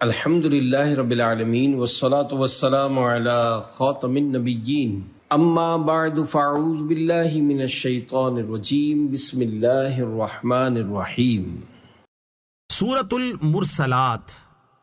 الحمد للہ رب العالمین والصلاة والسلام علی خاتم النبیین اما بعد فاعوذ باللہ من الشیطان الرجیم بسم اللہ الرحمن الرحیم۔ سورۃ المرسلات،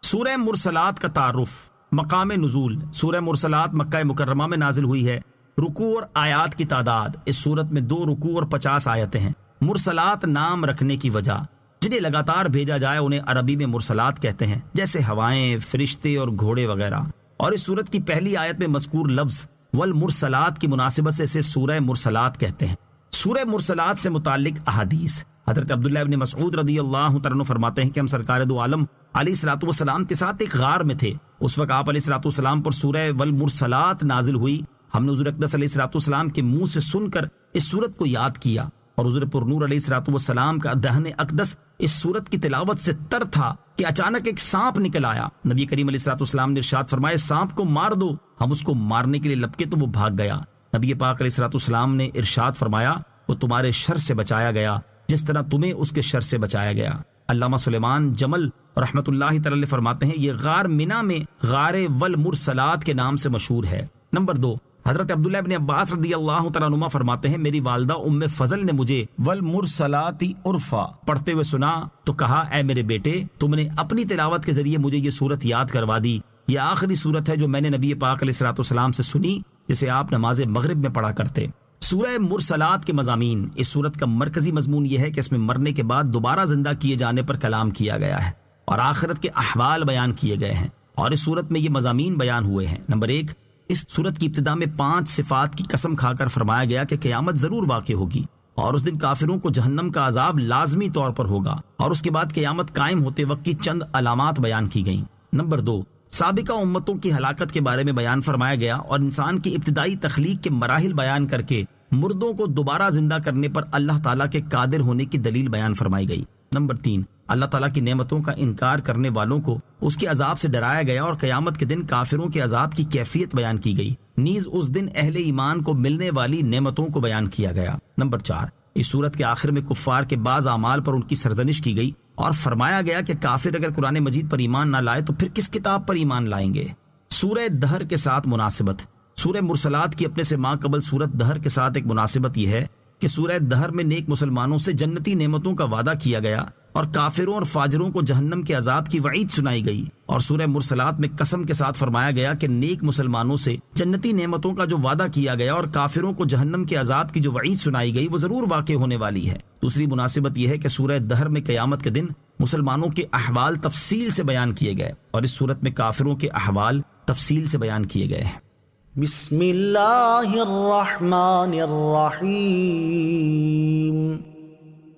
سورہ مرسلات کا تعارف۔ مقام نزول، سورہ مرسلات مکہ مکرمہ میں نازل ہوئی ہے۔ رکوع اور آیات کی تعداد، اس سورت میں 2 رکوع اور 50 آیتیں ہیں۔ مرسلات نام رکھنے کی وجہ، جنہیں لگاتار بھیجا جائے انہیں عربی میں مرسلات کہتے ہیں، جیسے ہوائیں، فرشتے اور گھوڑے وغیرہ۔ اور اس سورت کی پہلی آیت میں مذکور لفظ والمرسلات کی مناسبت سے اسے سورہ مرسلات کہتے ہیں۔ سورہ مرسلات سے متعلق احادیث، حضرت عبداللہ ابن مسعود رضی اللہ تعالیٰ عنہ فرماتے ہیں کہ ہم سرکار دو عالم علیہ الصلوۃ والسلام کے ساتھ ایک غار میں تھے۔ اس وقت آپ علیہ الصلوۃ والسلام پر سورہ والمرسلات نازل ہوئی۔ ہم نے حضور اقدس علیہ الصلوۃ والسلام کے منہ سے سن کر اس سورت کو یاد کیا، اور حضور پر نور علیہ الصلوۃ والسلام کا دہن اقدس اس سورت کی تلاوت سے تر تھا کہ اچانک ایک سانپ نکل آیا۔ نبی کریم علیہ الصلوۃ والسلام نے ارشاد فرمایا، سانپ کو مار دو۔ ہم اس کو مارنے کے لیے لپکے تو وہ بھاگ گیا۔ نبی پاک علیہ الصلوۃ والسلام نے ارشاد فرمایا، وہ تمہارے شر سے بچایا گیا جس طرح تمہیں اس کے شر سے بچایا گیا۔ علامہ سلیمان جمل رحمۃ اللہ تعالی علیہ فرماتے ہیں، یہ غار مینا میں غار والمرسلات کے نام سے مشہور ہے۔ نمبر 2، حضرت عبداللہ ابن عباس رضی اللہ تعالیٰ عنہ فرماتے ہیں، میری والدہ ام فضل نے مجھے والمرسلات عرفا پڑھتے ہوئے سنا تو کہا، اے میرے بیٹے، تم نے اپنی تلاوت کے ذریعے مجھے یہ سورت یاد کروا دی۔ یہ آخری سورت ہے جو میں نے نبی پاک علیہ الصلوۃ والسلام سے سنی، جسے آپ نماز مغرب میں پڑھا کرتے۔ سورہ مرسلات کے مضامین، اس سورت کا مرکزی مضمون یہ ہے کہ اس میں مرنے کے بعد دوبارہ زندہ کیے جانے پر کلام کیا گیا ہے اور آخرت کے احوال بیان کیے گئے ہیں، اور اس سورت میں یہ مضامین بیان ہوئے ہیں۔ نمبر 1، اس سورت کی ابتدا میں 5 صفات کی قسم کھا کر فرمایا گیا کہ قیامت ضرور واقع ہوگی اور اس دن کافروں کو جہنم کا عذاب لازمی طور پر ہوگا، اور اس کے بعد قیامت قائم ہوتے وقت کی چند علامات بیان کی گئیں۔ نمبر 2، سابقہ امتوں کی ہلاکت کے بارے میں بیان فرمایا گیا اور انسان کی ابتدائی تخلیق کے مراحل بیان کر کے مردوں کو دوبارہ زندہ کرنے پر اللہ تعالیٰ کے قادر ہونے کی دلیل بیان فرمائی گئی۔ نمبر 3، اللہ تعالیٰ کی نعمتوں کا انکار کرنے والوں کو اس کے عذاب سے ڈرایا گیا اور قیامت کے دن کافروں کے عذاب کی کیفیت بیان کی گئی، نیز اس دن اہل ایمان کو ملنے والی نعمتوں کو بیان کیا گیا۔ نمبر 4، اس سورت کے آخر میں کفار کے بعض اعمال پر ان کی سرزنش کی گئی اور فرمایا گیا کہ کافر اگر قرآن مجید پر ایمان نہ لائے تو پھر کس کتاب پر ایمان لائیں گے۔ سورہ دہر کے ساتھ مناسبت، سورہ مرسلات کی اپنے سے ماں قبل سورت دہر کے ساتھ ایک مناسبت یہ ہے کہ سورہ دہر میں نیک مسلمانوں سے جنتی نعمتوں کا وعدہ کیا گیا اور کافروں اور فاجروں کو جہنم کے عذاب کی وعید سنائی گئی، اور سورہ مرسلات میں قسم کے ساتھ فرمایا گیا کہ نیک مسلمانوں سے جنتی نعمتوں کا جو وعدہ کیا گیا اور کافروں کو جہنم کے عذاب کی جو وعید سنائی گئی وہ ضرور واقع ہونے والی ہے۔ دوسری مناسبت یہ ہے کہ سورہ دہر میں قیامت کے دن مسلمانوں کے احوال تفصیل سے بیان کیے گئے اور اس سورت میں کافروں کے احوال تفصیل سے بیان کیے گئے ہیں۔ بسم اللہ الرحمن الرحیم۔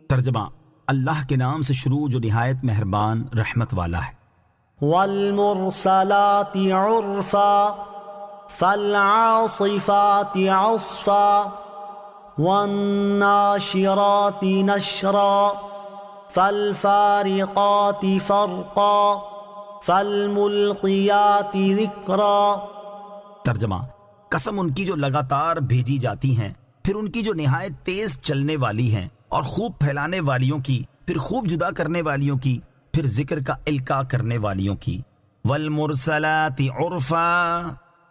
ترجمہ، اللہ کے نام سے شروع جو نہایت مہربان رحمت والا ہے۔ والمرسلات عرفا فالعاصفات عصفا والناشرات نشرا فالفارقات فرقا فالملقیات ذکرا۔ ترجمہ، قسم ان کی جو لگاتار بھیجی جاتی ہیں، پھر ان کی جو نہایت تیز چلنے والی ہیں، اور خوب پھیلانے والیوں کی، پھر خوب جدا کرنے والیوں کی، پھر ذکر کا القاء کرنے والیوں کی۔ والمرسلات عرفا،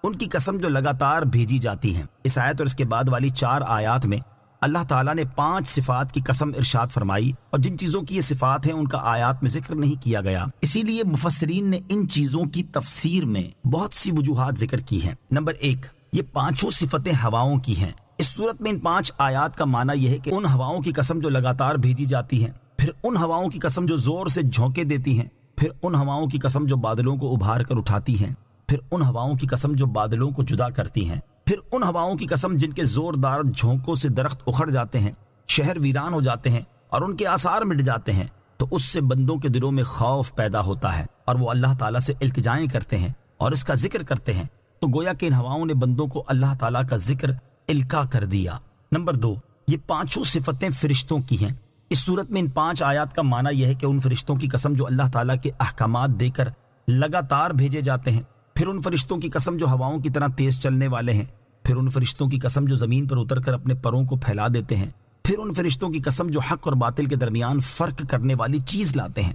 ان کی قسم جو لگاتار بھیجی جاتی ہیں۔ اس آیت اور اس کے بعد والی 4 آیات میں اللہ تعالیٰ نے 5 صفات کی قسم ارشاد فرمائی، اور جن چیزوں کی یہ صفات ہیں ان کا آیات میں ذکر نہیں کیا گیا، اسی لیے مفسرین نے ان چیزوں کی تفسیر میں بہت سی وجوہات ذکر کی ہیں۔ نمبر 1، یہ 5 صفتیں ہواؤں کی ہیں۔ اس صورت میں ان 5 آیات کا معنی یہ ہے کہ ان ہواؤں کی قسم جو لگاتار بھیجی جاتی ہیں، پھر ان ہواؤں کی قسم جو زور سے جھونکے دیتی ہیں، پھر ان ہواؤں کی قسم جو بادلوں کو ابھار کر اٹھاتی ہیں، پھر ان ہواؤں کی قسم جو بادلوں کو جدا کرتی ہیں، پھر ان ہواؤں کی قسم جن کے زوردار جھونکوں سے درخت اکھڑ جاتے ہیں، شہر ویران ہو جاتے ہیں اور ان کے آثار مٹ جاتے ہیں، تو اس سے بندوں کے دلوں میں خوف پیدا ہوتا ہے اور وہ اللہ تعالیٰ سے التجائیں کرتے ہیں اور اس کا ذکر کرتے ہیں، تو گویا کہ ان ہواؤں نے بندوں کو اللہ تعالیٰ کا ذکر القاء کر دیا۔ نمبر 2، یہ 5 صفتیں فرشتوں کی ہیں۔ اس صورت میں ان 5 آیات کا معنی یہ ہے کہ ان فرشتوں کی قسم جو اللہ تعالیٰ کے احکامات دے کر لگاتار بھیجے جاتے ہیں، پھر ان فرشتوں کی قسم جو ہواؤں کی طرح تیز چلنے والے ہیں، پھر ان فرشتوں کی قسم جو زمین پر اتر کر اپنے پروں کو پھیلا دیتے ہیں، پھر ان فرشتوں کی قسم جو حق اور باطل کے درمیان فرق کرنے والی چیز لاتے ہیں،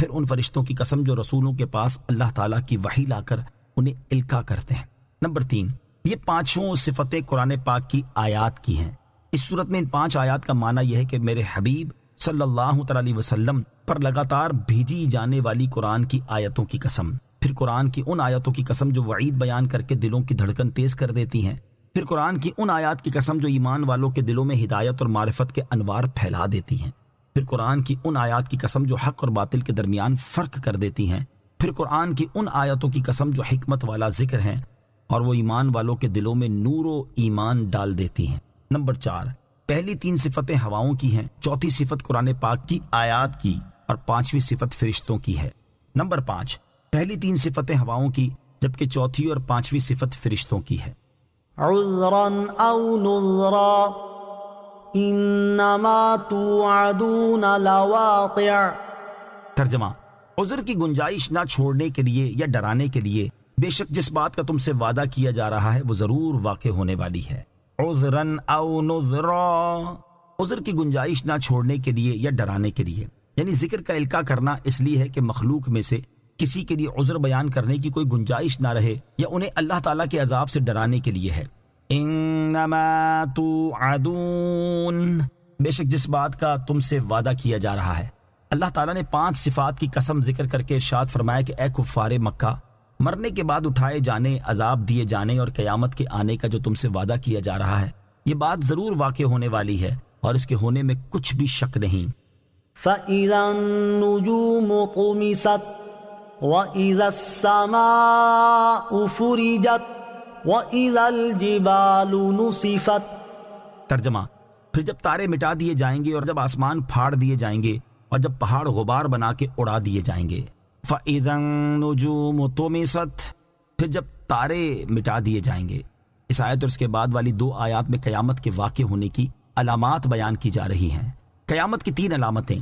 پھر ان فرشتوں کی قسم جو رسولوں کے پاس اللہ تعالیٰ کی وحی لا کر انہیں القا کرتے ہیں۔ نمبر 3، یہ پانچوں صفتیں قرآن پاک کی آیات کی ہیں۔ اس صورت میں ان 5 آیات کا معنی یہ ہے کہ میرے حبیب صلی اللہ تعالیٰ علیہ وسلم پر لگاتار بھیجی جانے والی قرآن کی آیتوں کی قسم، پھر قرآن کی ان آیتوں کی قسم جو وعید بیان کر کے دلوں کی دھڑکن تیز کر دیتی ہیں، پھر قرآن کی ان آیات کی قسم جو ایمان والوں کے دلوں میں ہدایت اور معرفت کے انوار پھیلا دیتی ہیں، پھر قرآن کی ان آیات کی قسم جو حق اور باطل کے درمیان فرق کر دیتی ہیں، پھر قرآن کی ان آیتوں کی قسم جو حکمت والا ذکر ہیں اور وہ ایمان والوں کے دلوں میں نور و ایمان ڈال دیتی ہیں۔ نمبر 4، پہلی 3 صفتیں ہواؤں کی ہیں، چوتھی صفت قرآن پاک کی آیات کی اور 5ویں صفت فرشتوں کی ہے۔ نمبر 5، پہلی 3 صفتیں ہواؤں کی جبکہ چوتھی اور 5ویں صفت فرشتوں کی ہے۔ عذرا او نذرا انما توعدون لواقع۔ ترجمہ، عذر کی گنجائش نہ چھوڑنے کے لیے یا ڈرانے کے لیے بے شک جس بات کا تم سے وعدہ کیا جا رہا ہے وہ ضرور واقع ہونے والی ہے۔ عذراً او نذرا، عذر کی گنجائش نہ چھوڑنے کے لیے یا ڈرانے کے لیے، یعنی ذکر کا القاء کرنا اس لیے ہے کہ مخلوق میں سے کسی کے لیے عذر بیان کرنے کی کوئی گنجائش نہ رہے یا انہیں اللہ تعالیٰ کے عذاب سے ڈرانے کے لیے ہے۔ انما توعدون، بے شک جس بات کا تم سے وعدہ کیا جا رہا ہے۔ اللہ تعالیٰ نے 5 صفات کی قسم ذکر کر کے ارشاد فرمایا کہ اے کفار مکہ، مرنے کے بعد اٹھائے جانے، عذاب دیے جانے اور قیامت کے آنے کا جو تم سے وعدہ کیا جا رہا ہے یہ بات ضرور واقع ہونے والی ہے اور اس کے ہونے میں کچھ بھی شک نہیں۔ فَإِذَا النُّجُومُ طُمِسَتْ وَإِذَا السَّمَاءُ فُرِجَتْ وَإِذَا الْجِبَالُ نُصِفَتْ۔ ترجمہ، پھر جب تارے مٹا دیے جائیں گے اور جب آسمان پھاڑ دیے جائیں گے اور جب پہاڑ غبار بنا کے اڑا دیے جائیں گے۔ فَإِذَا النُّجُومُ طُمِسَتْ، پھر جب تارے مٹا دیے جائیں گے۔ اس آیت اور اس کے بعد والی 2 آیات میں قیامت کے واقع ہونے کی علامات بیان کی جا رہی ہیں۔ قیامت کی 3 علامتیں۔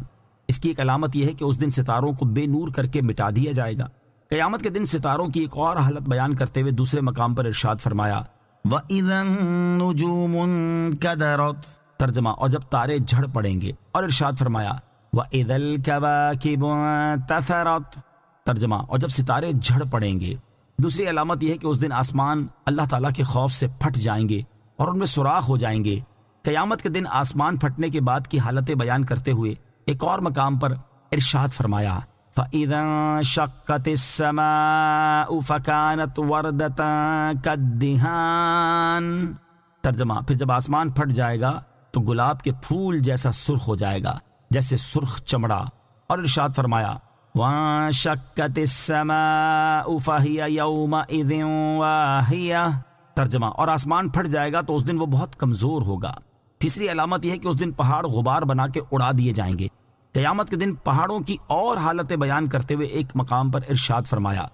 اس کی ایک علامت یہ ہے کہ اس دن ستاروں کو بے نور کر کے مٹا دیا جائے گا۔ قیامت کے دن ستاروں کی ایک اور حالت بیان کرتے ہوئے دوسرے مقام پر ارشاد فرمایا وَإِذَا النُّجُومُ انكَدَرَتْ۔ ترجمہ، اور جب تارے جھڑ پڑیں گے، اور ارشاد فرمایا وَإِذَا الْكَوَاكِبُ انتَثَرَتْ۔ ترجمہ، اور جب ستارے جھڑ پڑیں گے۔ دوسری علامت یہ ہے کہ اس دن آسمان اللہ تعالیٰ کے خوف سے پھٹ جائیں گے اور ان میں سوراخ ہو جائیں گے۔ قیامت کے دن آسمان پھٹنے کے بعد کی حالتیں بیان کرتے ہوئے ایک اور مقام پر ارشاد فرمایا فَإِذَا انشَقَّتِ السَّمَاءُ فَكَانَتْ وَرْدَةً كَالدِّهَانِ۔ ترجمہ، پھر جب آسمان پھٹ جائے گا تو گلاب کے پھول جیسا سرخ ہو جائے گا، جیسے سرخ چمڑا۔ اور ارشاد فرمایا وَانشَقَّتِ السَّمَاءُ فَهِيَ يَوْمَئِذٍ وَاهِيَةٌ۔ ترجمہ، اور آسمان پھٹ جائے گا تو اس دن وہ بہت کمزور ہوگا۔ تیسری علامت یہ ہے کہ اس دن پہاڑ غبار بنا کے اڑا دیے جائیں گے۔ قیامت کے دن پہاڑوں کی اور حالتیں بیان کرتے ہوئے ایک مقام پر ارشاد فرمایا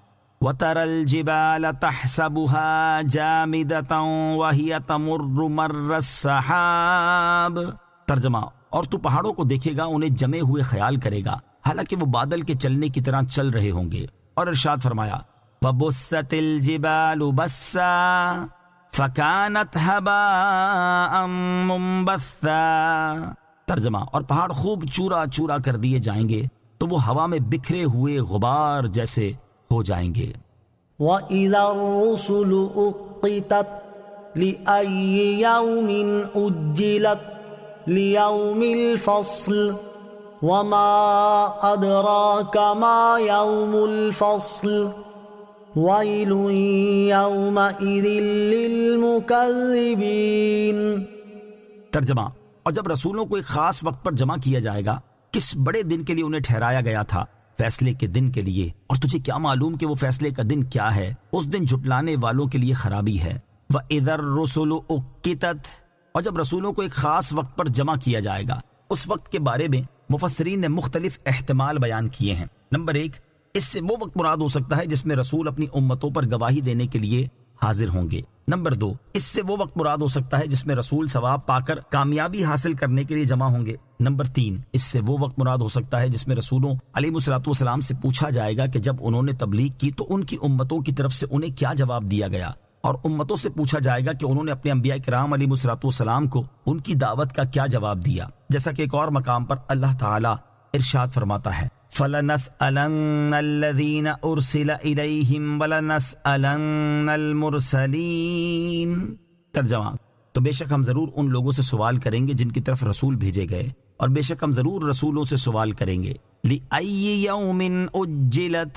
وَتَرَى الْجِبَالَ تَحْسَبُهَا جَامِدَةً وَهِيَ تَمُرُّ مَرَّ السَّحَابِ۔ ترجمہ، اور تو پہاڑوں کو دیکھے گا انہیں جمے ہوئے خیال کرے گا حالانکہ وہ بادل کے چلنے کی طرح چل رہے ہوں گے۔ اور ارشاد فرمایا وَبُسَّتِ الْجِبَالُ بَسًّا فَكَانَتْ هَبَاءً مُنبَثًّا۔ ترجمہ، اور پہاڑ خوب چورا چورا کر دیے جائیں گے تو وہ ہوا میں بکھرے ہوئے غبار جیسے ہو جائیں گے۔ وَإِذَا الرُّسُلُ أُقِّتَتْ لِأَيِّ يَوْمٍ أُجِّلَتْ لِيَوْمِ الْفَصْلِ وَمَا أَدْرَاكَ مَا يَوْمُ الْفَصْلِ وَيْلٌ يَوْمَئِذٍ لِّلْمُكَذِّبِينَ۔ ترجمہ، اور جب رسولوں کو ایک خاص وقت پر جمع کیا جائے گا، کس بڑے دن کے لیے انہیں ٹھہرایا گیا تھا، فیصلے کے دن کے لیے، اور تجھے کیا معلوم کہ وہ فیصلے کا دن کیا ہے؟ اس دن جھٹلانے والوں کے لیے خرابی ہے۔ وَإِذَا الرُّسُلُ أُقِّتَتْ، اور جب رسولوں کو ایک خاص وقت پر جمع کیا جائے گا، اس وقت کے بارے میں مفسرین نے مختلف احتمال بیان کیے ہیں۔ نمبر 1، اس سے وہ وقت مراد ہو سکتا ہے جس میں رسول اپنی امتوں پر گواہی دینے کے لیے حاضر ہوں گے۔ نمبر 2، اس سے وہ وقت مراد ہو سکتا ہے جس میں رسول ثواب پا کر کامیابی حاصل کرنے کے لیے جمع ہوں گے۔ نمبر 3، اس سے وہ وقت مراد ہو سکتا ہے جس میں رسولوں علیہ الصلوۃ والسلام سے پوچھا جائے گا کہ جب انہوں نے تبلیغ کی تو ان کی امتوں کی طرف سے انہیں کیا جواب دیا گیا، اور امتوں سے پوچھا جائے گا کہ انہوں نے اپنے انبیاء کرام علیہ الصلوۃ والسلام کو ان کی دعوت کا کیا جواب دیا، جیسا کہ ایک اور مقام پر اللہ تعالی ارشاد فرماتا ہے فَلَنَسْأَلَنَّ الَّذِينَ أُرْسِلَ إِلَيْهِمْ وَلَنَسْأَلَنَّ الْمُرْسَلِينَ۔ ترجمہ، تو بے شک ہم ضرور ان لوگوں سے سوال کریں گے جن کی طرف رسول بھیجے گئے، اور بے شک ہم ضرور رسولوں سے سوال کریں گے۔ لِأَيِّ يَوْمٍ أُجِّلَتْ،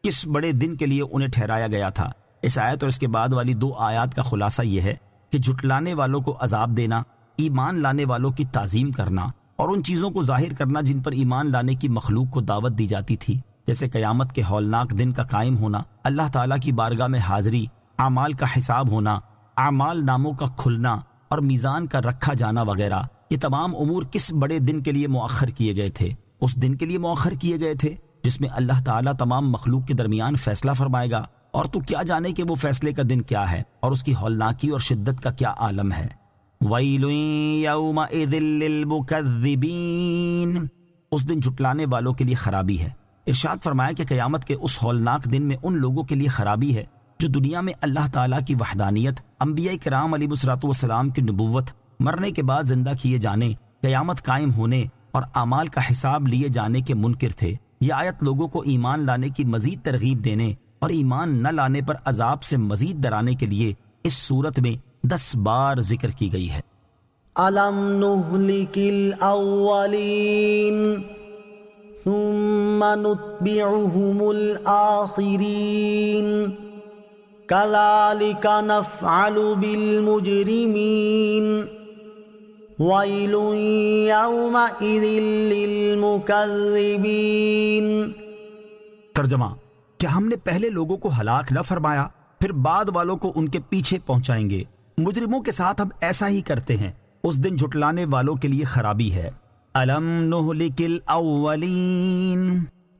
کس بڑے دن کے لیے انہیں ٹھہرایا گیا تھا۔ اس آیت اور اس کے بعد والی 2 آیات کا خلاصہ یہ ہے کہ جھٹلانے والوں کو عذاب دینا، ایمان لانے والوں کی تعظیم کرنا اور ان چیزوں کو ظاہر کرنا جن پر ایمان لانے کی مخلوق کو دعوت دی جاتی تھی، جیسے قیامت کے ہولناک دن کا قائم ہونا، اللہ تعالیٰ کی بارگاہ میں حاضری، اعمال کا حساب ہونا، اعمال ناموں کا کھلنا اور میزان کا رکھا جانا وغیرہ۔ یہ تمام امور کس بڑے دن کے لیے مؤخر کیے گئے تھے؟ اس دن کے لیے مؤخر کیے گئے تھے جس میں اللہ تعالیٰ تمام مخلوق کے درمیان فیصلہ فرمائے گا، اور تو کیا جانے کہ وہ فیصلے کا دن کیا ہے اور اس کی ہولناکی اور شدت کا کیا عالم ہے۔ وَيْلٌ يَوْمَئِذٍ لِّلْمُكَذِّبِينَ، اس دن جھٹلانے والوں کے لیے خرابی ہے۔ ارشاد فرمایا کہ قیامت کے اس ہولناک دن میں ان لوگوں کے لیے خرابی ہے جو دنیا میں اللہ تعالیٰ کی وحدانیت، انبیاء کرام علیہ الصلوۃ والسلام کی نبوت، مرنے کے بعد زندہ کیے جانے، قیامت قائم ہونے اور اعمال کا حساب لیے جانے کے منکر تھے۔ یہ آیت لوگوں کو ایمان لانے کی مزید ترغیب دینے اور ایمان نہ لانے پر عذاب سے مزید ڈرانے کے لیے اس صورت میں 10 بار ذکر کی گئی ہے۔ أَلَمْ نُهْلِكِ الْأَوَّلِينَ ثُمَّ نُتْبِعُهُمُ الْآخِرِينَ كَذَلِكَ نَفْعَلُ بِالْمُجْرِمِينَ وَيْلٌ يَوْمَئِذٍ لِّلْمُكَذِّبِينَ۔ ترجمہ، کیا ہم نے پہلے لوگوں کو ہلاک نہ فرمایا، پھر بعد والوں کو ان کے پیچھے پہنچائیں گے؟ مجرموں کے ساتھ ہم ایسا ہی کرتے ہیں۔ اس دن جھٹلانے والوں کے لیے خرابی ہے۔ الم نہلک الاولین،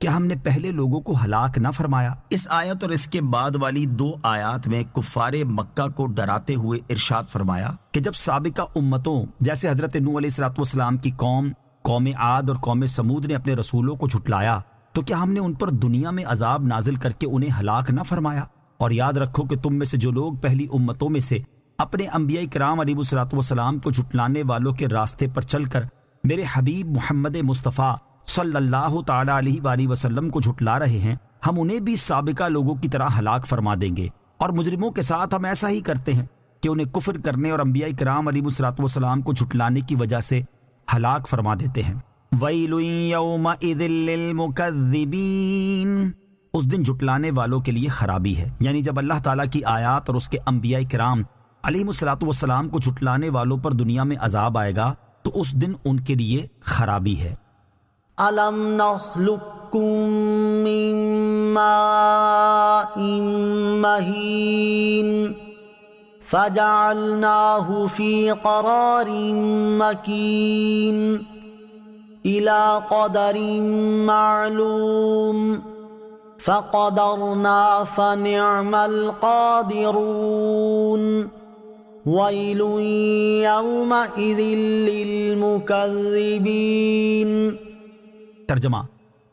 کیا ہم نے پہلے لوگوں کو ہلاک نہ فرمایا؟ اس آیت اور اس کے بعد والی 2 آیات میں کفار مکہ کو ڈراتے ہوئے ارشاد فرمایا کہ جب سابقہ امتوں جیسے حضرت نوح علیہ الصلوۃ والسلام کی قوم عاد اور قوم سمود نے اپنے رسولوں کو جھٹلایا، تو کیا ہم نے ان پر دنیا میں عذاب نازل کر کے انہیں ہلاک نہ فرمایا؟ اور یاد رکھو کہ تم میں سے جو لوگ پہلی امتوں میں سے اپنے انبیاء کرام علیہ الصلوۃ والسلام کو جھٹلانے والوں کے راستے پر چل کر میرے حبیب محمد مصطفیٰ صلی اللہ تعالی علیہ وآلہ وسلم کو جھٹلا رہے ہیں، ہم انہیں بھی سابقہ لوگوں کی طرح ہلاک فرما دیں گے۔ اور مجرموں کے ساتھ ہم ایسا ہی کرتے ہیں کہ انہیں کفر کرنے اور انبیاء کرام علیہ الصلوۃ والسلام کو جھٹلانے کی وجہ سے ہلاک فرما دیتے ہیں۔ وَيْلٌ يَوْمَئِذٍ لِّلْمُكَذِّبِينَ، اس دن جھٹلانے والوں کے لیے خرابی ہے، یعنی جب اللہ تعالیٰ کی آیات اور اس کے انبیاء کرام علیہ الصلوۃ والسلام کو جھٹلانے والوں پر دنیا میں عذاب آئے گا تو اس دن ان کے لیے خرابی ہے۔ أَلَمْ نَخْلُقكُّم مِّن مَّاءٍ مَّهِينٍ فَجَعَلْنَاهُ فِي قَرَارٍ مَّكِينٍ إِلَى قَدَرٍ مَّعْلُومٍ فَقَدَرْنَا فَنِعْمَ الْقَادِرُونَ وَيْلٌ يَوْمَئِذٍ لِّلْمُكَذِّبِينَ۔ ترجمہ،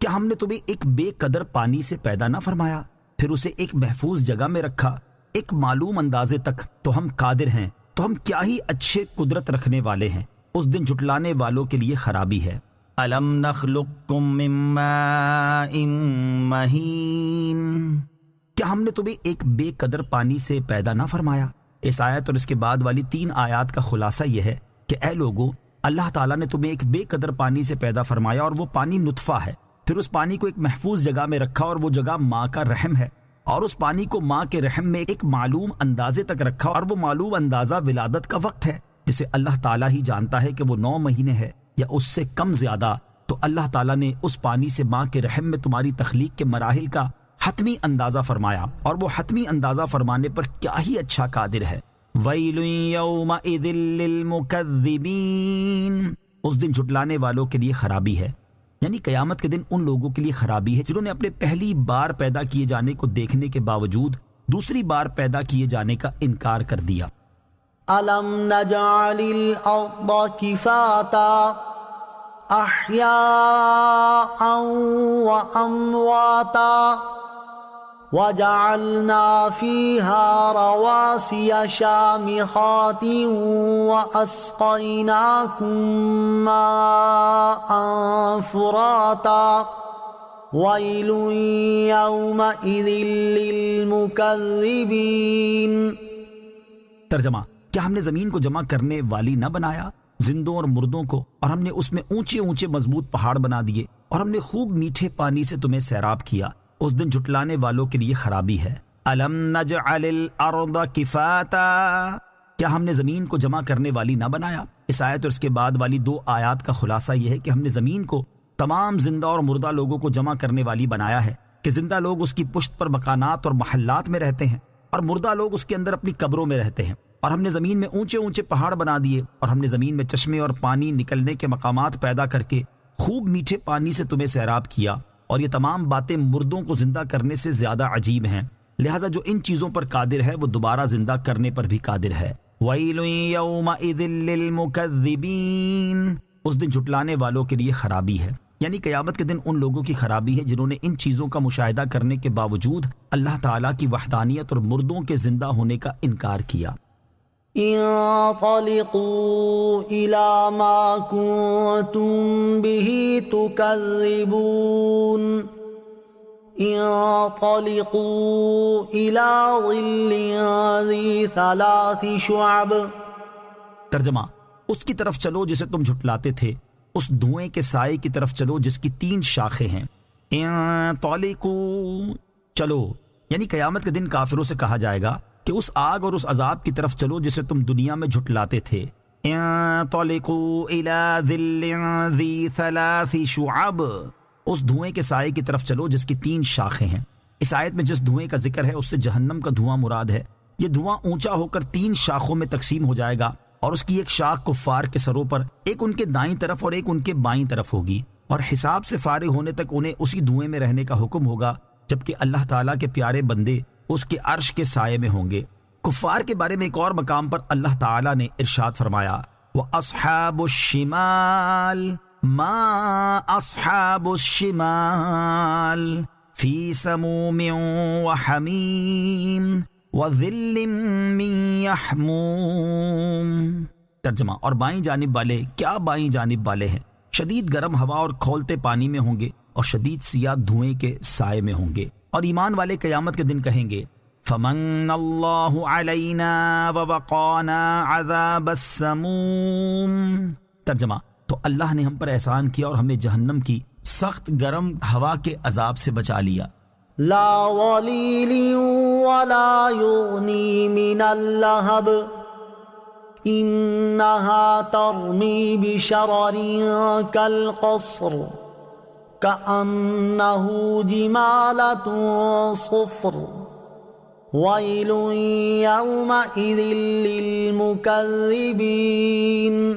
کیا ہم نے تمہیں ایک بے قدر پانی سے پیدا نہ فرمایا، پھر اسے ایک محفوظ جگہ میں رکھا ایک معلوم اندازے تک؟ تو ہم قادر ہیں، تو ہم کیا ہی اچھے قدرت رکھنے والے ہیں۔ اس دن جھٹلانے والوں کے لیے خرابی ہے۔ الم نخلقکم من ماء مہین، کیا ہم نے تمہیں ایک بے قدر پانی سے پیدا نہ فرمایا؟ اس آیت اور اس کے بعد والی 3 آیات کا خلاصہ یہ ہے کہ اے لوگو، اللہ تعالیٰ نے تمہیں ایک بے قدر پانی سے پیدا فرمایا، اور وہ پانی نطفہ ہے، پھر اس پانی کو ایک محفوظ جگہ میں رکھا، اور وہ جگہ ماں کا رحم ہے، اور اس پانی کو ماں کے رحم میں ایک معلوم اندازے تک رکھا، اور وہ معلوم اندازہ ولادت کا وقت ہے جسے اللہ تعالیٰ ہی جانتا ہے کہ وہ 9 مہینے ہے یا اس سے کم زیادہ۔ تو اللہ تعالیٰ نے اس پانی سے ماں کے رحم میں تمہاری تخلیق کے مراحل کا حتمی اندازہ فرمایا، اور وہ حتمی اندازہ فرمانے پر کیا ہی اچھا قادر ہے۔ وَيْلٌ يَوْمَئِذٍ لِّلْمُكَذِّبِينَ، اس دن جھٹلانے والوں کے لیے خرابی ہے، یعنی قیامت کے دن ان لوگوں کے لیے خرابی ہے جنہوں نے اپنے پہلی بار پیدا کیے جانے کو دیکھنے کے باوجود دوسری بار پیدا کیے جانے کا انکار کر دیا۔ أَلَمْ نَجْعَلِ الْأَرْضَ كِفَاتًا أَحْيَاءً وَأَمْوَاتًا وَجَعَلْنَا فِيهَا رَوَاسِيَ شَامِخَاتٍ وَأَسْقَيْنَاكُم مَّاءً فُرَاتًا ويل يومئذ للمكذبين. ترجمہ: کیا ہم نے زمین کو جمع کرنے والی نہ بنایا، زندوں اور مردوں کو، اور ہم نے اس میں اونچے اونچے مضبوط پہاڑ بنا دیے، اور ہم نے خوب میٹھے پانی سے تمہیں سیراب کیا. اس دن جھٹلانے والوں کے لیے خرابی ہے. الم نجعل الارض کفاتا، کیا ہم نے زمین کو جمع کرنے والی نہ بنایا؟ اس آیت اور اس کے بعد والی 2 آیات کا خلاصہ یہ ہے کہ ہم نے زمین کو تمام زندہ اور مردہ لوگوں کو جمع کرنے والی بنایا ہے کہ زندہ لوگ اس کی پشت پر مکانات اور محلات میں رہتے ہیں، اور مردہ لوگ اس کے اندر اپنی قبروں میں رہتے ہیں. اور ہم نے زمین میں اونچے اونچے پہاڑ بنا دیے، اور ہم نے زمین میں چشمے اور پانی نکلنے کے مقامات پیدا کر کے خوب میٹھے پانی سے تمہیں سیراب کیا. اور یہ تمام باتیں مردوں کو زندہ کرنے سے زیادہ عجیب ہیں، لہٰذا جو ان چیزوں پر قادر ہے وہ دوبارہ زندہ کرنے پر بھی قادر ہے. وَيْلٌ يَوْمَئِذٍ لِّلْمُكَذِّبِينَ، اس دن جھٹلانے والوں کے لیے خرابی ہے، یعنی قیامت کے دن ان لوگوں کی خرابی ہے جنہوں نے ان چیزوں کا مشاہدہ کرنے کے باوجود اللہ تعالیٰ کی وحدانیت اور مردوں کے زندہ ہونے کا انکار کیا. انطلقوا إلى ما كنتم به تكذبون. انطلقوا إلى ظل ذي 3 شعب. ترجمہ: اس کی طرف چلو جسے تم جھٹلاتے تھے، اس دھوئیں کے سائے کی طرف چلو جس کی 3 شاخیں ہیں. انطلقوا، چلو، یعنی قیامت کے دن کافروں سے کہا جائے گا کہ اس آگ اور اس عذاب کی طرف چلو جسے تم دنیا میں جھٹلاتے تھے. انطلقوا الى ظل ذی 3 شعب، اس دھوئیں کے سائے کی طرف چلو جس کی 3 شاخیں ہیں. اس آیت میں جس دھوئیں کا ذکر ہے اس سے جہنم کا دھواں مراد ہے. یہ دھواں اونچا ہو کر 3 شاخوں میں تقسیم ہو جائے گا، اور اس کی ایک شاخ کفار کے سروں پر، ایک ان کے دائیں طرف اور ایک ان کے بائیں طرف ہوگی، اور حساب سے فارغ ہونے تک انہیں اسی دھوئیں میں رہنے کا حکم ہوگا، جبکہ اللہ تعالیٰ کے پیارے بندے اس کے عرش کے سائے میں ہوں گے. کفار کے بارے میں ایک اور مقام پر اللہ تعالیٰ نے ارشاد فرمایا: وَأَصْحَابُ الشِّمَالِ مَا أَصْحَابُ الشِّمَالِ فِي سَمُومٍ وَحَمِيمٍ وَظِلٍّ مِّن يَحْمُومٍ. ترجمہ: اور بائیں جانب والے کیا بائیں جانب والے ہیں، شدید گرم ہوا اور کھولتے پانی میں ہوں گے، اور شدید سیاہ دھوئیں کے سائے میں ہوں گے. اور ایمان والے قیامت کے دن کہیں گے: فَمَنَّ اللَّهُ عَلَيْنَا وَوَقَانَا عَذَابَ السَّمُومِ. ترجمہ: تو اللہ نے ہم پر احسان کیا اور ہمیں جہنم کی سخت گرم ہوا کے عذاب سے بچا لیا. لا ظليل ولا يغني من اللهب إنها ترمي بشرر كالقصر كأنه جمالة صفر. ويل يومئذ للمكذبين.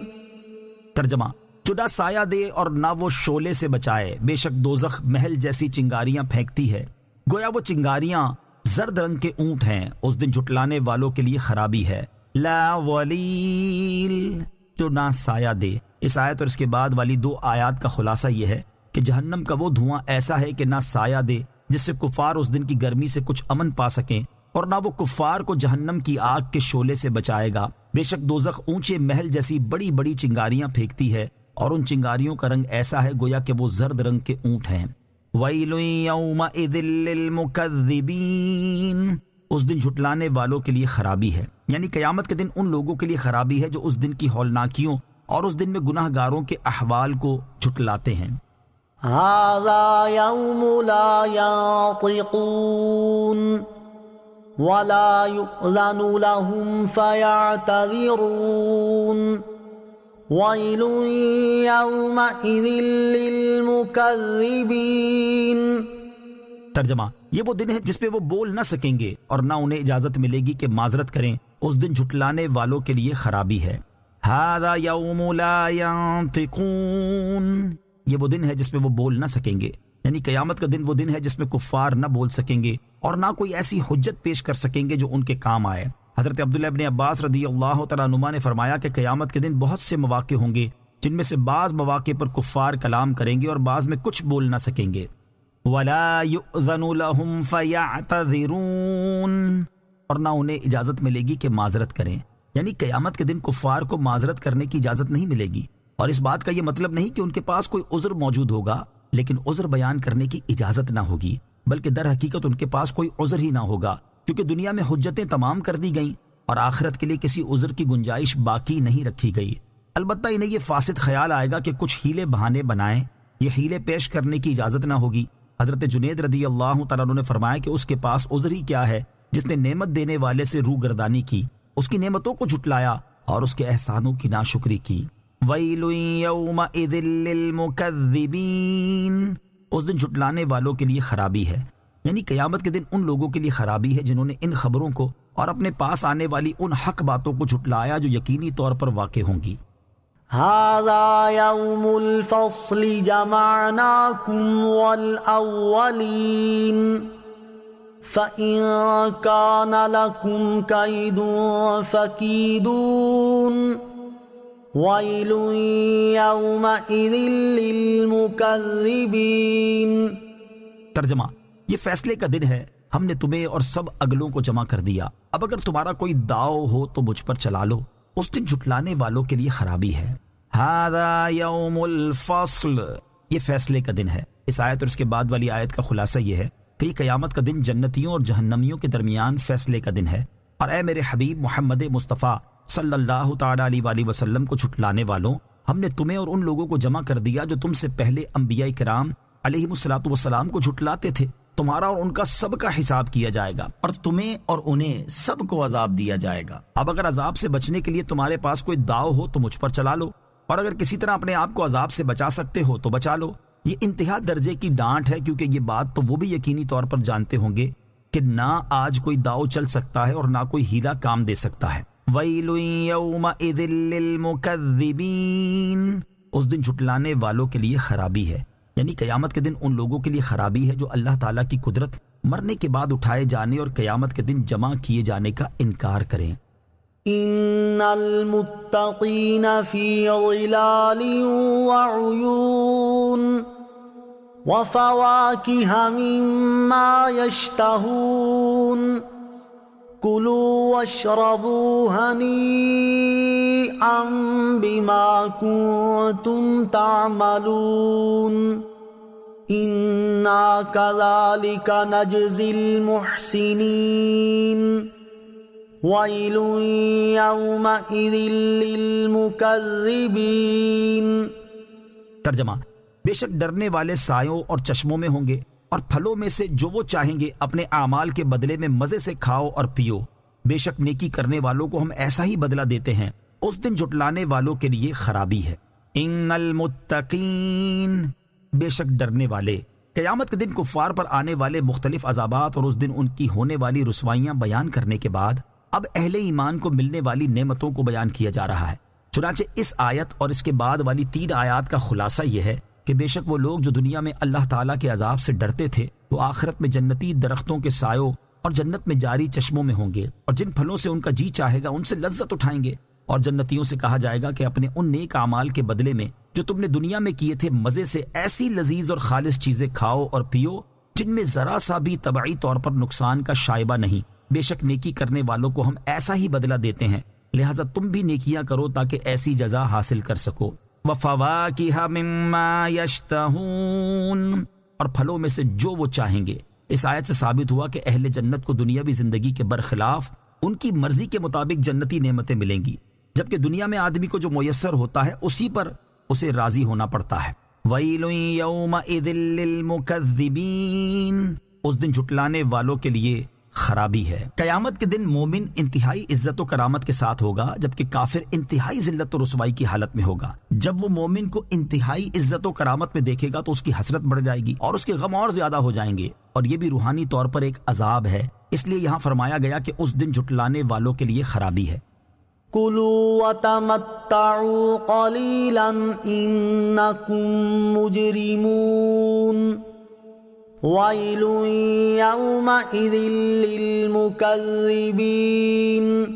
ترجمہ: جو نہ سایہ دے اور نہ وہ شعلے سے بچائے، بے شک دوزخ محل جیسی چنگاریاں پھینکتی ہے، گویا وہ چنگاریاں زرد رنگ کے اونٹ ہیں. اس دن جھٹلانے والوں کے لیے خرابی ہے. لا ولیل، جو نہ سایہ دے. اس آیت اور اس کے بعد والی 2 آیات کا خلاصہ یہ ہے کہ جہنم کا وہ دھواں ایسا ہے کہ نہ سایہ دے جس سے کفار اس دن کی گرمی سے کچھ امن پا سکیں، اور نہ وہ کفار کو جہنم کی آگ کے شعلے سے بچائے گا. بے شک دوزخ اونچے محل جیسی بڑی بڑی چنگاریاں پھینکتی ہے، اور ان چنگاریوں کا رنگ ایسا ہے گویا کہ وہ زرد رنگ کے اونٹ ہیں. وَيْلٌ يَوْمَئِذٍ لِّلْمُكَذِّبِينَ، اس دن جھٹلانے والوں کے لیے خرابی ہے، یعنی قیامت کے دن ان لوگوں کے لیے خرابی ہے جو اس دن کی ہولناکیوں اور اس دن میں گناہ گاروں کے احوال کو جھٹلاتے ہیں. هذا يوم لا ينطقون ولا يؤذن لهم فيعتذرون. ويل يومئذ للمكذبين. ترجمہ: یہ وہ دن ہے جس پہ وہ بول نہ سکیں گے اور نہ انہیں اجازت ملے گی کہ معذرت کریں. اس دن جھٹلانے والوں کے لیے خرابی ہے. هذا يوم لا ينطقون، یہ وہ دن ہے جس میں وہ بول نہ سکیں گے، یعنی قیامت کا دن وہ دن ہے جس میں کفار نہ بول سکیں گے اور نہ کوئی ایسی حجت پیش کر سکیں گے جو ان کے کام آئے. حضرت عبداللہ ابن عباس رضی اللہ تعالیٰ عنہما نے فرمایا کہ قیامت کے دن بہت سے مواقع ہوں گے جن میں سے بعض مواقع پر کفار کلام کریں گے اور بعض میں کچھ بول نہ سکیں گے. وَلَا يُؤْذَنُ لَهُمْ فَيَعْتَذِرُونَ، اور نہ انہیں اجازت ملے گی کہ معذرت کریں، یعنی قیامت کے دن کفار کو معذرت کرنے کی اجازت نہیں ملے گی. اور اس بات کا یہ مطلب نہیں کہ ان کے پاس کوئی عذر موجود ہوگا، لیکن عذر بیان کرنے کی اجازت نہ ہوگی، بلکہ در حقیقت ان کے پاس کوئی عذر ہی نہ ہوگا، کیونکہ دنیا میں حجتیں تمام کر دی گئیں اور آخرت کے لیے کسی عذر کی گنجائش باقی نہیں رکھی گئی۔ البتہ انہیں یہ فاسد خیال آئے گا کہ کچھ ہیلے بہانے بنائیں، یہ ہیلے پیش کرنے کی اجازت نہ ہوگی۔ حضرت جنید رضی اللہ تعالیٰ عنہ نے فرمایا کہ اس کے پاس عذر ہی کیا ہے جس نے نعمت دینے والے سے روگردانی کی، اس کی نعمتوں کو جھٹلایا اور اس کے احسانوں کی ناشکری کی۔ وَيْلٌ يَوْمَئِذٍ لِّلْمُكَذِّبِينَ، اس دن جھٹلانے والوں کے لیے خرابی ہے، یعنی قیامت کے دن ان لوگوں کے لیے خرابی ہے جنہوں نے ان خبروں کو اور اپنے پاس آنے والی ان حق باتوں کو جھٹلایا جو یقینی طور پر واقع ہوں گی۔ هذا يوم الفصل جمعناكم والأولين فإن كان لكم كيد فكيدون ويل يومئذ للمكذبين۔ ترجمہ، یہ فیصلے کا دن ہے، ہم نے تمہیں اور سب اگلوں کو جمع کر دیا، اب اگر تمہارا کوئی داؤ ہو تو مجھ پر چلا لو، اس دن جھٹلانے والوں کے لیے خرابی ہے۔ هذا یوم الفصل، یہ فیصلے کا دن ہے۔ اس آیت اور اس کے بعد والی آیت کا خلاصہ یہ ہے کہ یہ قیامت کا دن جنتیوں اور جہنمیوں کے درمیان فیصلے کا دن ہے، اور اے میرے حبیب محمد مصطفیٰ صلی اللہ تعالیٰ علیہ وآلہ وسلم کو جھٹلانے والوں، ہم نے تمہیں اور ان لوگوں کو جمع کر دیا جو تم سے پہلے انبیاء کرام علیہم الصلاۃ والسلام کو جھٹلاتے تھے۔ تمہارا اور ان کا سب کا حساب کیا جائے گا اور تمہیں اور انہیں سب کو عذاب دیا جائے گا۔ اب اگر عذاب سے بچنے کے لیے تمہارے پاس کوئی داؤ ہو تو مجھ پر چلا لو، اور اگر کسی طرح اپنے آپ کو عذاب سے بچا سکتے ہو تو بچا لو۔ یہ انتہا درجے کی ڈانٹ ہے، کیونکہ یہ بات تو وہ بھی یقینی طور پر جانتے ہوں گے کہ نہ آج کوئی داؤ چل سکتا ہے اور نہ کوئی ہیلا کام دے سکتا ہے۔ وَيْلٌ يَوْمَئِذٍ لِّلْمُكَذِّبِينَ، اس دن جھٹلانے والوں کے لیے خرابی ہے، یعنی قیامت کے دن ان لوگوں کے لیے خرابی ہے جو اللہ تعالیٰ کی قدرت، مرنے کے بعد اٹھائے جانے اور قیامت کے دن جمع کیے جانے کا انکار کریں۔ ان المتقین فی ظلال وعیون وفواکہ مما یشتہون کلوا واشربوا ہنیئا بما کنتم تعملون انا کذالک نجزی المحسنین وَيْلٌ يَوْمَئِذٍ لِّلْمُكَذِّبِينَ۔ ترجمہ، بے شک ڈرنے والے سایوں اور چشموں میں ہوں گے، اور پھلوں میں سے جو وہ چاہیں گے اپنے اعمال کے بدلے میں مزے سے کھاؤ اور پیو۔ بے شک نیکی کرنے والوں کو ہم ایسا ہی بدلہ دیتے ہیں، اس دن جھٹلانے والوں کے لیے خرابی ہے۔ ان المتقین، بے شک ڈرنے والے۔ قیامت کے دن کفار پر آنے والے مختلف عذابات اور اس دن ان کی ہونے والی رسوائیاں بیان کرنے کے بعد اب اہل ایمان کو ملنے والی نعمتوں کو بیان کیا جا رہا ہے۔ چنانچہ اس آیت اور اس کے بعد والی 3 آیات کا خلاصہ یہ ہے کہ بے شک وہ لوگ جو دنیا میں اللہ تعالیٰ کے عذاب سے ڈرتے تھے وہ آخرت میں جنتی درختوں کے سایوں اور جنت میں جاری چشموں میں ہوں گے، اور جن پھلوں سے ان کا جی چاہے گا ان سے لذت اٹھائیں گے، اور جنتیوں سے کہا جائے گا کہ اپنے ان نیک اعمال کے بدلے میں جو تم نے دنیا میں کیے تھے مزے سے ایسی لذیذ اور خالص چیزیں کھاؤ اور پیو جن میں ذرا سا بھی طبعی طور پر نقصان کا شائبہ نہیں۔ بے شک نیکی کرنے والوں کو ہم ایسا ہی بدلہ دیتے ہیں، لہٰذا تم بھی نیکیاں کرو تاکہ ایسی جزا حاصل کر سکو۔ وَفَوَاكِهَ مِمَّا يَشْتَهُونَ، اور پھلوں میں سے جو وہ چاہیں گے۔ اس آیت سے ثابت ہوا کہ اہل جنت کو دنیاوی زندگی کے برخلاف ان کی مرضی کے مطابق جنتی نعمتیں ملیں گی، جبکہ دنیا میں آدمی کو جو میسر ہوتا ہے اسی پر اسے راضی ہونا پڑتا ہے۔ وَيْلٌ يَوْمَئِذٍ لِّلْمُكَذِّبِينَ، اس دن جھٹلانے والوں کے لیے خرابی ہے۔ قیامت کے دن مومن انتہائی عزت و کرامت کے ساتھ ہوگا، جبکہ کافر انتہائی ذلت و رسوائی کی حالت میں ہوگا۔ جب وہ مومن کو انتہائی عزت و کرامت میں دیکھے گا تو اس کی حسرت بڑھ جائے گی اور اس کے غم اور زیادہ ہو جائیں گے، اور یہ بھی روحانی طور پر ایک عذاب ہے، اس لیے یہاں فرمایا گیا کہ اس دن جھٹلانے والوں کے لیے خرابی ہے۔ کلوا وتمتعوا قلیلا انکم مجرمون وَيْلٌ يَوْمَئِذٍ لِّلْمُكَذِّبِينَ۔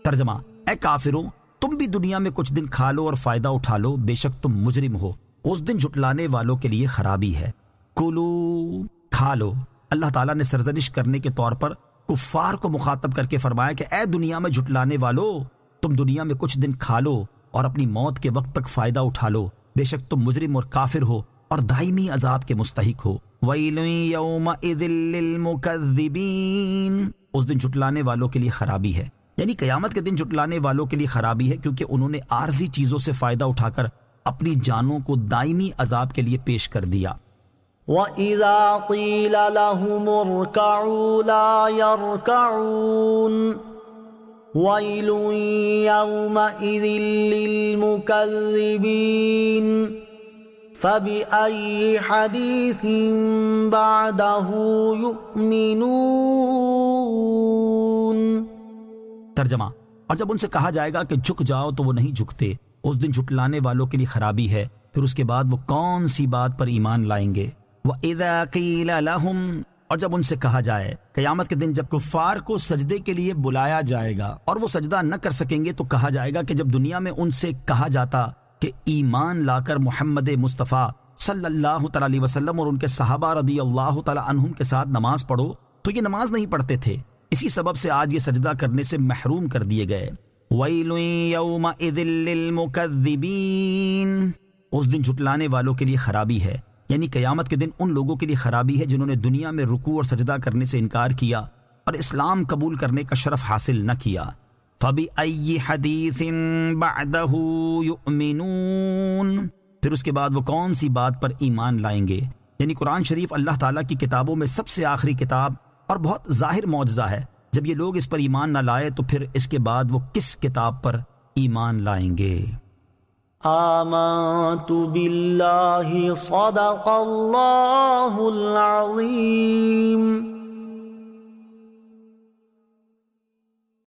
ترجمہ، اے کافروں، تم بھی دنیا میں کچھ دن کھا لو اور فائدہ اٹھا لو، بے شک تم مجرم ہو، اس دن جھٹلانے والوں کے لیے خرابی ہے۔ کلو، کھا لو۔ اللہ تعالیٰ نے سرزنش کرنے کے طور پر کفار کو مخاطب کر کے فرمایا کہ اے دنیا میں جھٹلانے والو، تم دنیا میں کچھ دن کھا لو اور اپنی موت کے وقت تک فائدہ اٹھا لو، بے شک تم مجرم اور کافر ہو، اور دائمی عذاب کے مستحق ہو۔ وَيْلٌ يَوْمَئِذٍ لِّلْمُكَذِّبِينَ، اس دن جھٹلانے والوں کے لیے خرابی ہے، یعنی قیامت کے دن جھٹلانے والوں کے لیے خرابی ہے، کیونکہ انہوں نے عارضی چیزوں سے فائدہ اٹھا کر اپنی جانوں کو دائمی عذاب کے لیے پیش کر دیا۔ وَإِذَا قِيلَ لَهُمُ ارْكَعُوا لَا يَرْكَعُونَ وَيْلٌ يَوْمَئِذٍ لِّلْمُكَذِّبِينَ فَبِأَيِّ حَدِيثٍ بَعْدَهُ يُؤْمِنُونَ۔ ترجمہ، اور جب ان سے کہا جائے گا کہ جھک جاؤ تو وہ نہیں جھکتے، اس دن جھٹلانے والوں کے لیے خرابی ہے، پھر اس کے بعد وہ کون سی بات پر ایمان لائیں گے۔ وَإِذَا قِيلَ لَهُمْ، اور جب ان سے کہا جائے، قیامت کے دن جب کفار کو سجدے کے لیے بلایا جائے گا اور وہ سجدہ نہ کر سکیں گے، تو کہا جائے گا کہ جب دنیا میں ان سے کہا جاتا کہ ایمان لا کر محمد مصطفیٰ صلی اللہ تعالی علیہ وسلم اور ان کے صحابہ رضی اللہ تعالی عنہم کے ساتھ نماز پڑھو، تو یہ نماز نہیں پڑھتے تھے، اسی سبب سے آج یہ سجدہ کرنے سے محروم کر دیے گئے۔ وَيْلٌ يَوْمَئِذٍ لِّلْمُكَذِّبِينَ، اس دن جھٹلانے والوں کے لیے خرابی ہے، یعنی قیامت کے دن ان لوگوں کے لیے خرابی ہے جنہوں نے دنیا میں رکوع اور سجدہ کرنے سے انکار کیا اور اسلام قبول کرنے کا شرف حاصل نہ کیا۔ فَبِأَيِّ حَدِيثٍ بَعْدَهُ يُؤْمِنُونَ، پھر اس کے بعد وہ کون سی بات پر ایمان لائیں گے، یعنی قرآن شریف اللہ تعالیٰ کی کتابوں میں سب سے آخری کتاب اور بہت ظاہر معجزہ ہے، جب یہ لوگ اس پر ایمان نہ لائے تو پھر اس کے بعد وہ کس کتاب پر ایمان لائیں گے؟ آمنت باللہ صدق اللہ العظیم۔